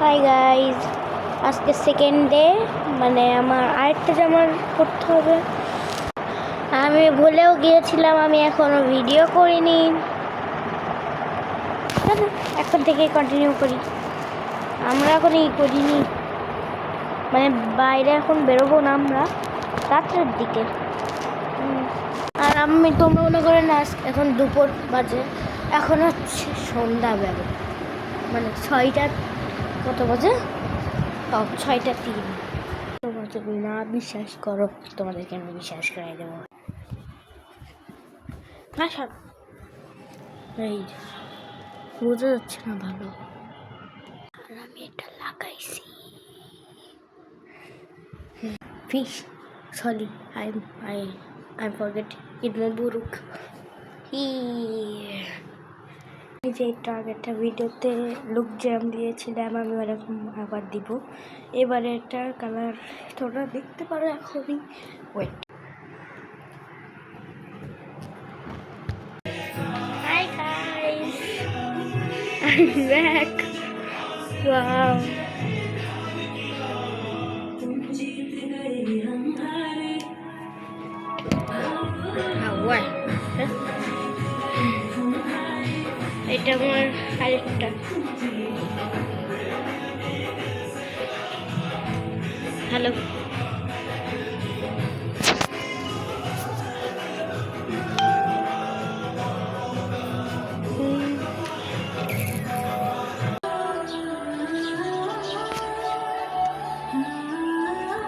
Hi guys, আজকে second day, মানে আমার আরেকটা জামা করতে হবে। আমি ভুলেও গিয়েছিলাম, আমি এখনো ভিডিও করিনি। এখন থেকে কন্টিনিউ করি। আমরা এখন করিনি, মানে বাইরে এখন বেরোবো না আমরা রাত্রের দিকে। আর তোমরা মনে করে না, এখন দুপুর বাজে, এখন হচ্ছে সন্ধ্যাবেলা, মানে 6টা কত বাজে, 6টা 3। তোমরা যদি না বিশ্বাস করো, তোমাদেরকে আমি বিশ্বাস করাই দেবো। হ্যাঁ, এই বোঝা যাচ্ছে না ভালো, আর আমি এটা লাগাইছি। Fish, sorry, I forget it মবরুক। যে একটা ভিডিওতে লুক জ্যাম দিয়েছিলাম, আমি ওরকম আবার দিব। এবারে এটার কালার তোমরা দেখতে পারো এখনই। Wait, hi guys, I am back. Wow, এটা আমার আরেকটা। হ্যালো।